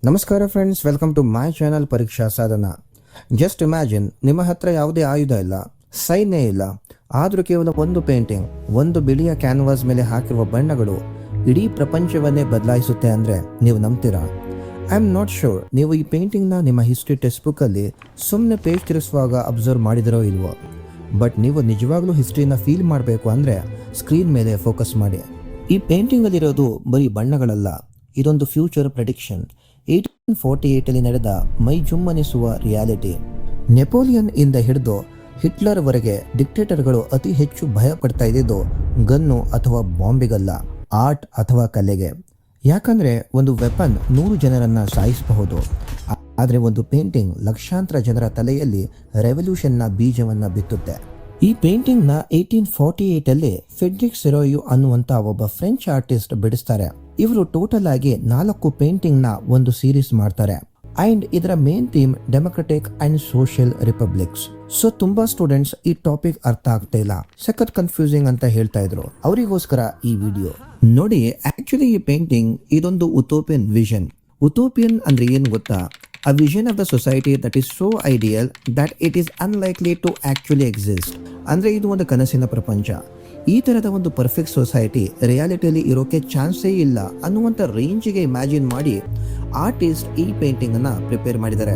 ನಮಸ್ಕಾರ friends, welcome to my channel Pariksha Sadhana. Just imagine, ನಿಮ್ಮ ಹತ್ರ ಯಾವುದೇ ಆಯುಧ ಇಲ್ಲ, ಸೈನ್ಯ ಇಲ್ಲ, ಆದರೂ ಕೇವಲ ಒಂದು ಪೇಂಟಿಂಗ್, ಒಂದು ಬಿಳಿಯ ಕ್ಯಾನ್ವಾಸ್ ಮೇಲೆ ಹಾಕಿರುವ ಬಣ್ಣಗಳು ಇಡೀ ಪ್ರಪಂಚವನ್ನೇ ಬದಲಾಯಿಸುತ್ತೆ ಅಂದರೆ ನೀವು ನಂಬ್ತೀರಾ? ಐ ಆಮ್ ನಾಟ್ ಶೋರ್ ನೀವು ಈ ಪೇಂಟಿಂಗ್ನ ನಿಮ್ಮ ಹಿಸ್ಟ್ರಿ ಟೆಕ್ಸ್ಟ್ ಬುಕ್ಕಲ್ಲಿ ಸುಮ್ಮನೆ ಪೇಜ್ ತಿರ್ಸುವಾಗ ಅಬ್ಸರ್ವ್ ಮಾಡಿದಿರೋ ಇಲ್ವೋ. ಬಟ್ ನೀವು ನಿಜವಾಗ್ಲೂ ಹಿಸ್ಟ್ರಿನ ಫೀಲ್ ಮಾಡಬೇಕು ಅಂದರೆ ಸ್ಕ್ರೀನ್ ಮೇಲೆ ಫೋಕಸ್ ಮಾಡಿ. ಈ ಪೇಂಟಿಂಗಲ್ಲಿರೋದು ಬರೀ ಬಣ್ಣಗಳಲ್ಲ, ಇದೊಂದು ಫ್ಯೂಚರ್ ಪ್ರೆಡಿಕ್ಷನ್. 1848 ನಡೆದ ಮೈ ಜುಮ್ಮನಿಸುವ ರಿಯಾಲಿಟಿ. ನೆಪೋಲಿಯನ್ ಇಂದ ಹಿಡಿದು ಹಿಟ್ಲರ್ ವರೆಗೆ ಡಿಕ್ಟೇಟರ್ಗಳು ಅತಿ ಹೆಚ್ಚು ಭಯ ಪಡ್ತಾ ಇದ್ದಿದ್ದು ಗನ್ನು ಅಥವಾ ಬಾಂಬಿಗಲ್ಲ, ಆರ್ಟ್ ಅಥವಾ ಕಲೆಗೆ. ಯಾಕಂದ್ರೆ ಒಂದು ವೆಪನ್ 100 ಜನರನ್ನ ಸಾಯಿಸಬಹುದು, ಆದರೆ ಒಂದು ಪೇಂಟಿಂಗ್ ಲಕ್ಷಾಂತರ ಜನರ ತಲೆಯಲ್ಲಿ ರೆವಲ್ಯೂಷನ್ನ ಬೀಜವನ್ನ ಬಿತ್ತುತ್ತೆ. ಈ ಪೇಂಟಿಂಗ್ನ 1848 ಫೆಡ್ರಿಕ್ ಸೆರೋಯು ಅನ್ನುವಂಥ ಒಬ್ಬ ಫ್ರೆಂಚ್ ಆರ್ಟಿಸ್ಟ್ ಬಿಡಿಸ್ತಾರೆ. ಇವರು ಟೋಟಲ್ ಆಗಿ 4 ಪೇಂಟಿಂಗ್ನ ಒಂದು ಸೀರೀಸ್ ಮಾಡ್ತಾರೆ. ಅಂಡ್ ಇದರ main theme democratic and social republics. So ತುಂಬಾ ಸ್ಟೂಡೆಂಟ್ಸ್ ಈ ಟಾಪಿಕ್ ಅರ್ಥ ಆಗ್ತಾ ಇಲ್ಲ, ಸಖತ್ ಕನ್ಫ್ಯೂಸಿಂಗ್ ಅಂತ ಹೇಳ್ತಾ ಇದ್ರು. ಅವರಿಗೋಸ್ಕರ ಈ ವಿಡಿಯೋ ನೋಡಿ. ಆಕ್ಚುಲಿ ಈ ಪೇಂಟಿಂಗ್ ಇದೊಂದು ಉಟೋಪಿಯನ್ ವಿಷನ್. ಉಟೋಪಿಯನ್ ಅಂದ್ರೆ ಏನು ಗೊತ್ತಾ? A vision of the society that is so ideal that it is unlikely to actually exist. ಅಂದ್ರೆ ಇದು ಒಂದು ಕನಸಿನ ಪ್ರಪಂಚ. ಈ ತರದ ಒಂದು ಪರ್ಫೆಕ್ಟ್ ಸೊಸೈಟಿ ರಿಯಾಲಿಟಿಯಲ್ಲಿ ಇರೋಕೆ ಚಾನ್ಸೇ ಇಲ್ಲ ಅನ್ನುವಂಥ ರೇಂಜಿಗೆ ಇಮ್ಯಾಜಿನ್ ಮಾಡಿ ಆರ್ಟಿಸ್ಟ್ ಈ ಪೇಂಟಿಂಗ್ ಅನ್ನ ಪ್ರಿಪೇರ್ ಮಾಡಿದ್ದಾರೆ.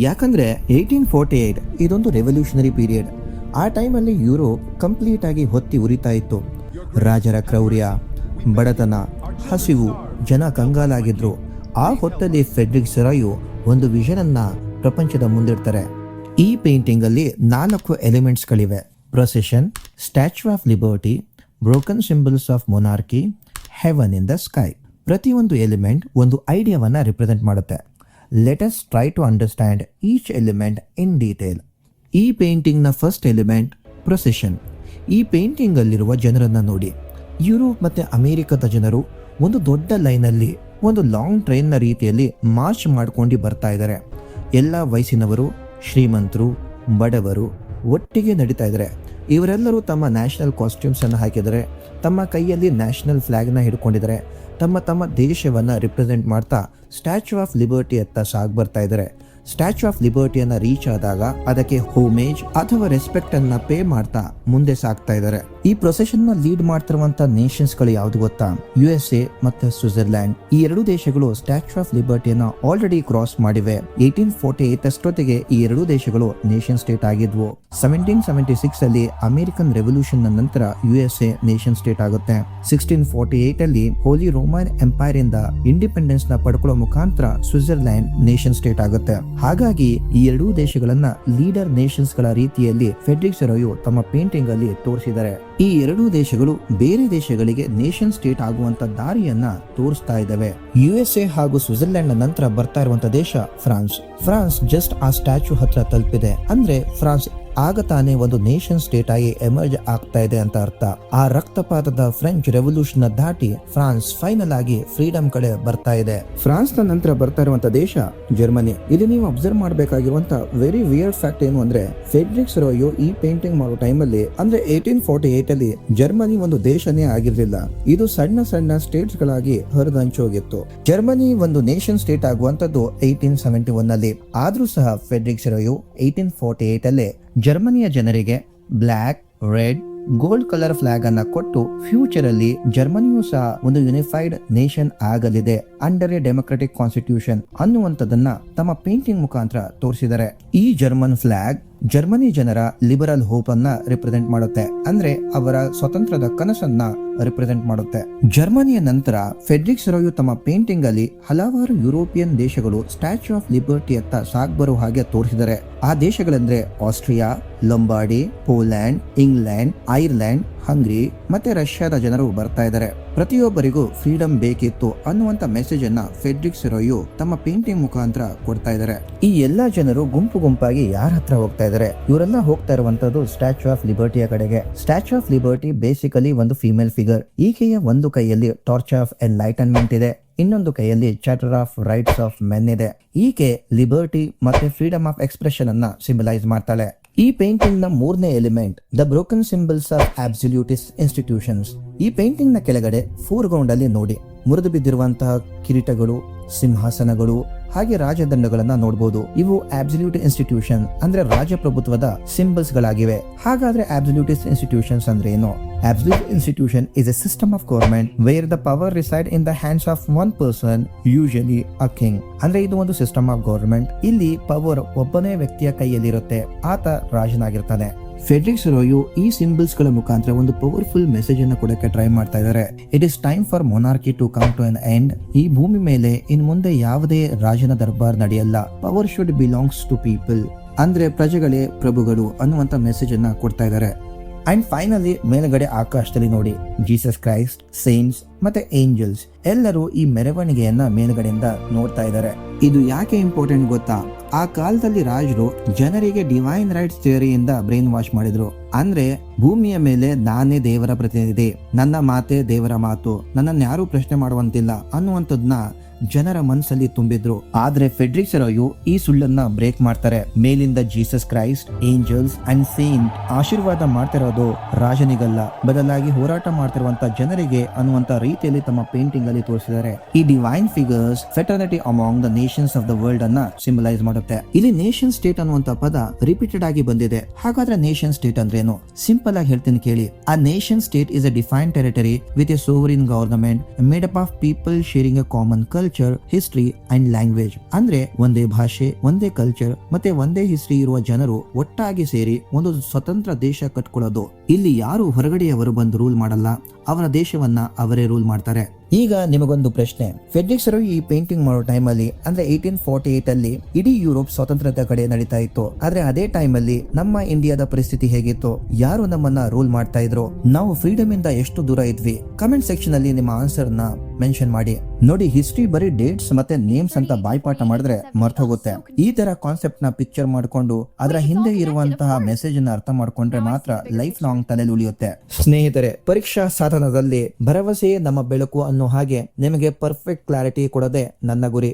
ಯಾಕಂದ್ರೆ 1848 ಇದೊಂದು ರೆವಲ್ಯೂಷನರಿ ಪೀರಿಯಡ್. ಆ ಟೈಮಲ್ಲಿ ಯುರೋಪ್ ಕಂಪ್ಲೀಟ್ ಆಗಿ ಹೊತ್ತಿ ಉರಿತಾ ಇತ್ತು. ರಾಜರ ಕ್ರೌರ್ಯ, ಬಡತನ, ಹಸಿವು, ಜನ ಕಂಗಾಲಾಗಿದ್ರು. ಆ ಹೊತ್ತಲ್ಲಿ ಫೆಡ್ರಿಕ್ ಸೆರಾಯು ಒಂದು ವಿಷನ್ ಅನ್ನ ಪ್ರಪಂಚದ ಮುಂದಿಡ್ತಾರೆ. ಈ ಪೇಂಟಿಂಗ್ ಅಲ್ಲಿ 4 ಎಲಿಮೆಂಟ್ಸ್ಗಳಿವೆ: procession, statue of liberty, broken symbols of monarchy, heaven in the sky. ಪ್ರತಿಯೊಂದು ಎಲಿಮೆಂಟ್ ಒಂದು ಐಡಿಯಾವನ್ನ ರಿಪ್ರೆಸೆಂಟ್ ಮಾಡುತ್ತೆ. Let us try to understand each element in detail. ಈ ಪೇಂಟಿಂಗ್ ನ ಫಸ್ಟ್ ಎಲಿಮೆಂಟ್ ಪ್ರೊಸೆಷನ್. ಈ ಪೇಂಟಿಂಗ್ ಅಲ್ಲಿರುವ ಜನರನ್ನ ನೋಡಿ. ಯುರೋಪ್ ಮತ್ತೆ ಅಮೆರಿಕದ ಜನರು ಒಂದು ದೊಡ್ಡ ಲೈನಲ್ಲಿ ಒಂದು ಲಾಂಗ್ ಟ್ರೈನ್ನ ರೀತಿಯಲ್ಲಿ ಮಾರ್ಚ್ ಮಾಡ್ಕೊಂಡು ಬರ್ತಾ ಇದ್ದಾರೆ. ಎಲ್ಲ ವಯಸ್ಸಿನವರು, ಶ್ರೀಮಂತರು, ಬಡವರು ಒಟ್ಟಿಗೆ ನಡೀತಾ ಇದ್ದಾರೆ. ಇವರೆಲ್ಲರೂ ತಮ್ಮ ನ್ಯಾಷನಲ್ ಕಾಸ್ಟ್ಯೂಮ್ಸ್ ಅನ್ನು ಹಾಕಿದರೆ, ತಮ್ಮ ಕೈಯಲ್ಲಿ ನ್ಯಾಷನಲ್ ಫ್ಲಾಗ್ನ ಹಿಡ್ಕೊಂಡಿದ್ದಾರೆ. ತಮ್ಮ ತಮ್ಮ ದೇಶವನ್ನು ರಿಪ್ರೆಸೆಂಟ್ ಮಾಡ್ತಾ ಸ್ಟ್ಯಾಚ್ಯೂ ಆಫ್ ಲಿಬರ್ಟಿ ಹತ್ತ ಸಾಗಿ ಬರ್ತಾ ಇದ್ದಾರೆ. ಸ್ಟ್ಯಾಚ್ಯೂ ಆಫ್ ಲಿಬರ್ಟಿಯನ್ನ ರೀಚ್ ಆದಾಗ ಅದಕ್ಕೆ ಹೋಮೇಜ್ ಅಥವಾ ರೆಸ್ಪೆಕ್ಟ್ ಅನ್ನ ಪೇ ಮಾಡ್ತಾ ಮುಂದೆ ಸಾಗ್ತಾ ಇದ್ದಾರೆ. ಈ ಪ್ರೊಸೆಷನ್ ನ ಲೀಡ್ ಮಾಡ್ತಿರುವಂತ ನೇಷನ್ಸ್ ಗಳು ಯಾವ್ದು ಗೊತ್ತಾ? USA ಮತ್ತೆ ಸ್ವಿಟ್ಜರ್ಲ್ಯಾಂಡ್. ಈ 2 ದೇಶಗಳು ಸ್ಟ್ಯಾಚ್ಯೂ ಆಫ್ ಲಿಬರ್ಟಿಯನ್ನ ಆಲ್ರೆಡಿ ಕ್ರಾಸ್ ಮಾಡಿವೆ. 1848 ಅಷ್ಟೊತ್ತಿಗೆ ಈ 2 ದೇಶಗಳು ನೇಷನ್ ಸ್ಟೇಟ್ ಆಗಿದ್ವು. 1776 ಅಲ್ಲಿ ಅಮೆರಿಕನ್ ರೆವಲ್ಯೂಷನ್ ನಂತರ USA ನೇಷನ್ ಸ್ಟೇಟ್ ಆಗುತ್ತೆ. 1648 ಅಲ್ಲಿ ಹೋಲಿ ರೋಮನ್ ಎಂಪೈರ್ ಇಂದ ಇಂಡಿಪೆಂಡೆನ್ಸ್ ನ ಪಡ್ಕೊಳ್ಳೋ ಮುಖಾಂತರ ಸ್ವಿಟ್ಜರ್ಲ್ಯಾಂಡ್ ನೇಷನ್ ಸ್ಟೇಟ್ ಆಗುತ್ತೆ. ಹಾಗಾಗಿ ಈ 2 ದೇಶಗಳನ್ನ ಲೀಡರ್ ನೇಷನ್ಸ್ ಗಳ ರೀತಿಯಲ್ಲಿ ಫೆಡ್ರಿಕ್ ಸೆರಾಯು ತಮ್ಮ ಪೇಂಟಿಂಗ್ ಅಲ್ಲಿ ತೋರಿಸಿದ್ದಾರೆ. ಈ 2 ದೇಶಗಳು ಬೇರೆ ದೇಶಗಳಿಗೆ ನೇಷನ್ ಸ್ಟೇಟ್ ಆಗುವಂತ ದಾರಿಯನ್ನ ತೋರಿಸ್ತಾ ಇದ್ದಾವೆ. USA ಹಾಗೂ ಸ್ವಿಟ್ಜರ್ಲ್ಯಾಂಡ್ ನಂತರ ಬರ್ತಾ ಇರುವಂತ ದೇಶ ಫ್ರಾನ್ಸ್ ಜಸ್ಟ್ ಆ ಸ್ಟ್ಯಾಚ್ಯೂ ಹತ್ರ ತಲುಪಿದೆ. ಅಂದ್ರೆ ಫ್ರಾನ್ಸ್ ಆಗ ತಾನೇ ಒಂದು ನೇಷನ್ ಸ್ಟೇಟ್ ಆಗಿ ಎಮರ್ಜ್ ಆಗ್ತಾ ಇದೆ ಅಂತ ಅರ್ಥ. ಆ ರಕ್ತಪಾತದ ಫ್ರೆಂಚ್ ರೆವಲ್ಯೂಷನ್ ದಾಟಿ ಫ್ರಾನ್ಸ್ ಫೈನಲ್ ಆಗಿ ಫ್ರೀಡಮ್ ಕಡೆ ಬರ್ತಾ ಇದೆ. ಫ್ರಾನ್ಸ್ ನ ನಂತರ ಬರ್ತಾ ಇರುವಂತ ದೇಶ ಜರ್ಮನಿ. ಇಲ್ಲಿ ನೀವು ಅಬ್ಸರ್ವ್ ಮಾಡಬೇಕಾಗಿರುವಂತ ವೆರಿ ವಿಯರ್ಡ್ ಫ್ಯಾಕ್ಟ್ ಏನು ಅಂದ್ರೆ, ಫೆಡ್ರಿಕ್ ಸೆರಾಯು ಈ ಪೇಂಟಿಂಗ್ ಮಾಡೋ ಟೈಮಲ್ಲಿ ಅಂದ್ರೆ 1848 ಅಲ್ಲಿ ಜರ್ಮನಿ ಒಂದು ದೇಶನೇ ಆಗಿರ್ಲಿಲ್ಲ. ಇದು ಸಣ್ಣ ಸಣ್ಣ ಸ್ಟೇಟ್ಸ್ ಗಳಾಗಿ ಹರಿದಂಚೋಗಿತ್ತು. ಜರ್ಮನಿ ಒಂದು ನೇಷನ್ ಸ್ಟೇಟ್ ಆಗುವಂತದ್ದು 1871 ಅಲ್ಲಿ. ಆದ್ರೂ ಸಹ ಫೆಡ್ರಿಕ್ ಸೆರಾಯು 1848 ಅಲ್ಲೇ ಜರ್ಮನಿಯ ಜನರಿಗೆ black, red, gold colour flag ಅನ್ನ ಕೊಟ್ಟು ಫ್ಯೂಚರ್ ಅಲ್ಲಿ ಜರ್ಮನಿಯು ಸಹ ಒಂದು ಯುನಿಫೈಡ್ ನೇಷನ್ ಆಗಲಿದೆ ಅಂಡರ್ ಎ ಡೆಮೊಕ್ರೆಟಿಕ್ ಕಾನ್ಸ್ಟಿಟ್ಯೂಷನ್ ಅನ್ನುವಂಥದ್ದನ್ನ ತಮ್ಮ ಪೇಂಟಿಂಗ್ ಮುಖಾಂತರ ತೋರಿಸಿದ್ದಾರೆ. ಈ ಜರ್ಮನ್ ಫ್ಲಾಗ್ ಜರ್ಮನಿ ಜನರ ಲಿಬರಲ್ ಹೋಪ್ ಅನ್ನ ರಿಪ್ರೆಸೆಂಟ್ ಮಾಡುತ್ತೆ. ಅಂದ್ರೆ ಅವರ ಸ್ವತಂತ್ರದ ಕನಸನ್ನ ರಿಪ್ರೆಸೆಂಟ್ ಮಾಡುತ್ತೆ. ಜರ್ಮನಿಯ ನಂತರ ಫೆಡ್ರಿಕ್ ಸೆರಾಯು ತಮ್ಮ ಪೇಂಟಿಂಗ್ ಅಲ್ಲಿ ಹಲವಾರು ಯುರೋಪಿಯನ್ ದೇಶಗಳು ಸ್ಟ್ಯಾಚ್ಯೂ ಆಫ್ ಲಿಬರ್ಟಿ ಅತ್ತ ಸಾಗ್ಬರೋ ಹಾಗೆ ತೋರಿಸಿದ್ದಾರೆ. ಆ ದೇಶಗಳೆಂದ್ರೆ Austria, Lombardy, Poland, England, Ireland, Hungary ಮತ್ತೆ ರಷ್ಯಾದ ಜನರು ಬರ್ತಾ ಇದ್ದಾರೆ. ಪ್ರತಿಯೊಬ್ಬರಿಗೂ ಫ್ರೀಡಮ್ ಬೇಕಿತ್ತು ಅನ್ನುವಂತ ಮೆಸೇಜ್ ಅನ್ನ ಫೆಡ್ರಿಕ್ ಸೆರಾಯು ತಮ್ಮ ಪೇಂಟಿಂಗ್ ಮುಖಾಂತರ ಕೊಡ್ತಾ ಇದ್ದಾರೆ. ಈ ಎಲ್ಲಾ ಜನರು ಗುಂಪಾಗಿ ಯಾರ ಹತ್ರ ಹೋಗ್ತಾ ಇದ್ದಾರೆ? ಇವರೆಲ್ಲ ಹೋಗ್ತಾ ಇರುವಂತದ್ದು ಸ್ಟ್ಯಾಚ್ಯೂ ಆಫ್ ಲಿಬರ್ಟಿಯ ಕಡೆಗೆ. ಸ್ಟ್ಯಾಚ್ಯೂ ಆಫ್ ಲಿಬರ್ಟಿ ಬೇಸಿಕಲಿ ಒಂದು ಫಿಮೇಲ್ ಫಿಗರ್. ಈಕೆಯ ಒಂದು ಕೈಯಲ್ಲಿ ಟಾರ್ಚ್ ಆಫ್ ಎನ್ಲೈಟನ್ಮೆಂಟ್ ಇದೆ, ಇನ್ನೊಂದು ಕೈಯಲ್ಲಿ charter of rights of men ಇದೆ. ಈಕೆ ಲಿಬರ್ಟಿ ಮತ್ತೆ ಫ್ರೀಡಮ್ ಆಫ್ ಎಕ್ಸ್ಪ್ರೆಷನ್ ಅನ್ನ ಸಿಂಬಲೈಸ್ ಮಾಡ್ತಾಳೆ. ಈ ಪೇಂಟಿಂಗ್ ನ 3ನೇ element the broken symbols of absolutist institutions. ಈ ಪೇಂಟಿಂಗ್ ನ ಕೆಳಗಡೆ ಫೋರ್ಗ್ರೌಂಡ್ ಅಲ್ಲಿ ನೋಡಿ, ಮುರಿದು ಬಿದ್ದಿರುವಂತಹ ಕಿರೀಟಗಳು, ಸಿಂಹಾಸನಗಳು ಹಾಗೆ ರಾಜದಂಡಗಳನ್ನ ನೋಡಬಹುದು. ಇವು ಅಬ್ಸಲ್ಯೂಟ್ ಇನ್ಸ್ಟಿಟ್ಯೂಷನ್ ಅಂದ್ರೆ ರಾಜಪ್ರಭುತ್ವದ ಸಿಂಬಲ್ಸ್ ಗಳಾಗಿವೆ. ಹಾಗಾದ್ರೆ ಅಬ್ಸಲ್ಯೂಟಿಸ್ಟ್ ಇನ್ಸ್ಟಿಟ್ಯೂಷನ್ಸ್ ಅಂದ್ರೆ ಏನು? Absolute institution is a system of government where the power reside in the hands of one person, usually a king. ಅಂದ್ರೆ ಇದು ಒಂದು ಸಿಸ್ಟಮ್ ಆಫ್ ಗವರ್ಮೆಂಟ್. ಇಲ್ಲಿ ಪವರ್ ಒಬ್ಬನೇ ವ್ಯಕ್ತಿಯ ಕೈಯಲ್ಲಿರುತ್ತೆ, ಆತ ರಾಜನಾಗಿರ್ತಾನೆ. ಫೆಡ್ರಿಕ್ ಸರೋಯು ಈ ಸಿಂಬಲ್ಸ್ ಗಳ ಮುಖಾಂತರ ಒಂದು ಪವರ್ಫುಲ್ ಮೆಸೇಜ್ ಅನ್ನು ಕೊಡಕ್ಕೆ ಟ್ರೈ ಮಾಡ್ತಾ ಇದ್ದಾರೆ. It is time for monarchy to come to an end. ಈ ಭೂಮಿ ಮೇಲೆ ಇನ್ ಮುಂದೆ ಯಾವುದೇ ರಾಜನ ದರ್ಬಾರ್ ನಡೆಯಲ್ಲ. Power should belongs to people. ಅಂದ್ರೆ ಪ್ರಜೆಗಳೇ ಪ್ರಭುಗಳು ಅನ್ನುವಂತ ಮೆಸೇಜ್ ಅನ್ನ ಕೊಡ್ತಾ ಇದ್ದಾರೆ. ಅಂಡ್ ಫೈನಲಿ ಮೇಲ್ಗಡೆ ಆಕಾಶದಲ್ಲಿ ನೋಡಿ, ಜೀಸಸ್ ಕ್ರೈಸ್ಟ್, ಸೇಂಟ್ಸ್ ಮತ್ತೆ ಏಂಜಲ್ಸ್ ಎಲ್ಲರೂ ಈ ಮೆರವಣಿಗೆಯನ್ನ ಮೇಲ್ಗಡೆಯಿಂದ ನೋಡ್ತಾ ಇದ್ದಾರೆ. ಇದು ಯಾಕೆ ಇಂಪಾರ್ಟೆಂಟ್ ಗೊತ್ತಾ? ಆ ಕಾಲದಲ್ಲಿ ರಾಜರು ಜನರಿಗೆ ಡಿವೈನ್ ರೈಟ್ಸ್ ಥಿಯರಿಯಿಂದ ಬ್ರೈನ್ ವಾಶ್ ಮಾಡಿದ್ರು. ಅಂದ್ರೆ ಭೂಮಿಯ ಮೇಲೆ ನಾನೇ ದೇವರ ಪ್ರತಿನಿಧಿ, ನನ್ನ ಮಾತೆ ದೇವರ ಮಾತು, ನನ್ನನ್ನು ಯಾರು ಪ್ರಶ್ನೆ ಮಾಡುವಂತಿಲ್ಲ ಅನ್ನುವಂಥದ್ನ ಜನರ ಮನಸ್ಸಲ್ಲಿ ತುಂಬಿದ್ರು. ಆದ್ರೆ ಫೆಡ್ರಿಕ್ ಸರೋಯು ಈ ಸುಳ್ಳನ್ನ ಬ್ರೇಕ್ ಮಾಡ್ತಾರೆ. ಮೇಲಿಂದ Jesus Christ, angels and Saint ಆಶೀರ್ವಾದ ಮಾಡ್ತಿರೋದು ರಾಜನಿಗಲ್ಲ, ಬದಲಾಗಿ ಹೋರಾಟ ಮಾಡ್ತಿರುವಂತ ಜನರಿಗೆ ಅನ್ನುವಂತ ರೀತಿಯಲ್ಲಿ ತಮ್ಮ ಪೇಂಟಿಂಗ್ ಅಲ್ಲಿ ತೋರಿಸಿದ್ದಾರೆ. ಈ divine figures fraternity among the Nations of the world ಅನ್ನ ಸಿಂಬಲೈಸ್ ಮಾಡುತ್ತೆ. ಇಲ್ಲಿ ನೇಷನ್ ಸ್ಟೇಟ್ ಅನ್ನುವಂತ ಪದ ರಿಪೀಟೆಡ್ ಆಗಿ ಬಂದಿದೆ. ಹಾಗಾದ್ರೆ ನೇಷನ್ ಸ್ಟೇಟ್ ಅಂದ್ರೇನು? ಸಿಂಪಲ್ ಆಗಿ ಹೇಳ್ತೀನಿ ಕೇಳಿ. A nation state is a defined territory with a sovereign government made up of people sharing a common culture, history and language. ಅಂದ್ರೆ ಒಂದೇ ಭಾಷೆ, ಒಂದೇ ಕಲ್ಚರ್ ಮತ್ತೆ ಒಂದೇ ಹಿಸ್ಟ್ರಿ ಇರುವ ಜನರು ಒಟ್ಟಾಗಿ ಸೇರಿ ಒಂದು ಸ್ವತಂತ್ರ ದೇಶ ಕಟ್ಕೊಳ್ಳೋದು. ಇಲ್ಲಿ ಯಾರು ಹೊರಗಡೆಯವರು ಬಂದು ರೂಲ್ ಮಾಡಲ್ಲ, ಅವರ ದೇಶವನ್ನ ಅವರೇ ರೂಲ್ ಮಾಡ್ತಾರೆ. ಈಗ ನಿಮಗೊಂದು ಪ್ರಶ್ನೆ. ಫೆಡ್ರಿಕ್ ಸರೋಯು ಈ ಪೇಂಟಿಂಗ್ ಮಾಡೋ ಟೈಮ್ ಅಲ್ಲಿ ಅಂದ್ರೆ 1848 ಅಲ್ಲಿ ಇಡೀ ಯುರೋಪ್ ಸ್ವಾತಂತ್ರ್ಯದ ಕಡೆ ನಡೀತಾ ಇತ್ತು. ಆದ್ರೆ ಅದೇ ಟೈಮ್ ಅಲ್ಲಿ ನಮ್ಮ ಇಂಡಿಯಾದ ಪರಿಸ್ಥಿತಿ ಹೇಗಿತ್ತು? ಯಾರು ನಮ್ಮನ್ನ ರೂಲ್ ಮಾಡ್ತಾ ಇದ್ರು? ನಾವು ಫ್ರೀಡಮ್ ಇಂದ ಎಷ್ಟು ದೂರ ಇದ್ವಿ? ಕಮೆಂಟ್ ಸೆಕ್ಷನ್ ಅಲ್ಲಿ ನಿಮ್ಮ ಆನ್ಸರ್ ನ ಮೆನ್ಷನ್ ಮಾಡಿ. ನೋಡಿ, ಹಿಸ್ಟ್ರಿ ಬರೀ ಡೇಟ್ಸ್ ಮತ್ತೆ ನೇಮ್ಸ್ ಅಂತ ಬಾಯ್ಪಾಠ ಮಾಡಿದ್ರೆ ಮರ್ತ ಹೋಗುತ್ತೆ. ಈ ತರ ಕಾನ್ಸೆಪ್ಟ್ ನ ಪಿಕ್ಚರ್ ಮಾಡ್ಕೊಂಡು ಅದರ ಹಿಂದೆ ಇರುವಂತಹ ಮೆಸೇಜ್ ಅನ್ನ ಅರ್ಥ ಮಾಡ್ಕೊಂಡ್ರೆ ಮಾತ್ರ ಲೈಫ್ ಲಾಂಗ್ ತಲೆಯಲ್ಲಿ ಉಳಿಯುತ್ತೆ. ಸ್ನೇಹಿತರೆ, ಪರೀಕ್ಷಾ ಸಾಧನದಲ್ಲಿ ಭರವಸೆಯೇ ನಮ್ಮ ಬೆಳಕು ಅನ್ನೋ ಹಾಗೆ ನಿಮಗೆ ಪರ್ಫೆಕ್ಟ್ ಕ್ಲಾರಿಟಿ ಕೊಡೋದೇ ನನ್ನ ಗುರಿ.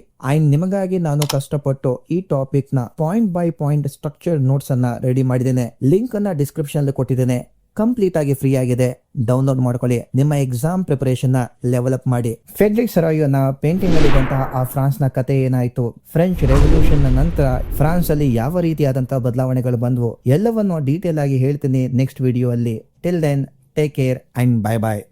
ನಿಮಗಾಗಿ ನಾನು ಕಷ್ಟಪಟ್ಟು ಈ ಟಾಪಿಕ್ ನ point by point structure notes ಅನ್ನ ರೆಡಿ ಮಾಡಿದ್ದೇನೆ. ಲಿಂಕ್ ಅನ್ನ ಡಿಸ್ಕ್ರಿಪ್ಷನ್ ಅಲ್ಲಿ ಕೊಟ್ಟಿದ್ದೇನೆ. ಕಂಪ್ಲೀಟ್ ಆಗಿ ಫ್ರೀ ಆಗಿದೆ, ಡೌನ್ಲೋಡ್ ಮಾಡ್ಕೊಳ್ಳಿ. ನಿಮ್ಮ ಎಕ್ಸಾಮ್ ಪ್ರಿಪರೇಷನ್ ನ ಲೆವೆಲ್ ಅಪ್ ಮಾಡಿ. ಫೆಡ್ರಿಕ್ ಸರೋಯನ ಪೇಂಟಿಂಗ್ ಅಲ್ಲಿದ್ದಂತಹ ಆ ಫ್ರಾನ್ಸ್ ನ ಕಥೆ ಏನಾಯ್ತು, ಫ್ರೆಂಚ್ ರೆವಲ್ಯೂಷನ್ ನ ನಂತರ ಫ್ರಾನ್ಸ್ ಅಲ್ಲಿ ಯಾವ ರೀತಿಯಾದಂತಹ ಬದಲಾವಣೆಗಳು ಬಂದ್ವು, ಎಲ್ಲವನ್ನು ಡೀಟೇಲ್ ಆಗಿ ಹೇಳ್ತೀನಿ ನೆಕ್ಸ್ಟ್ ವಿಡಿಯೋ ಅಲ್ಲಿ. Till then, take care and bye bye.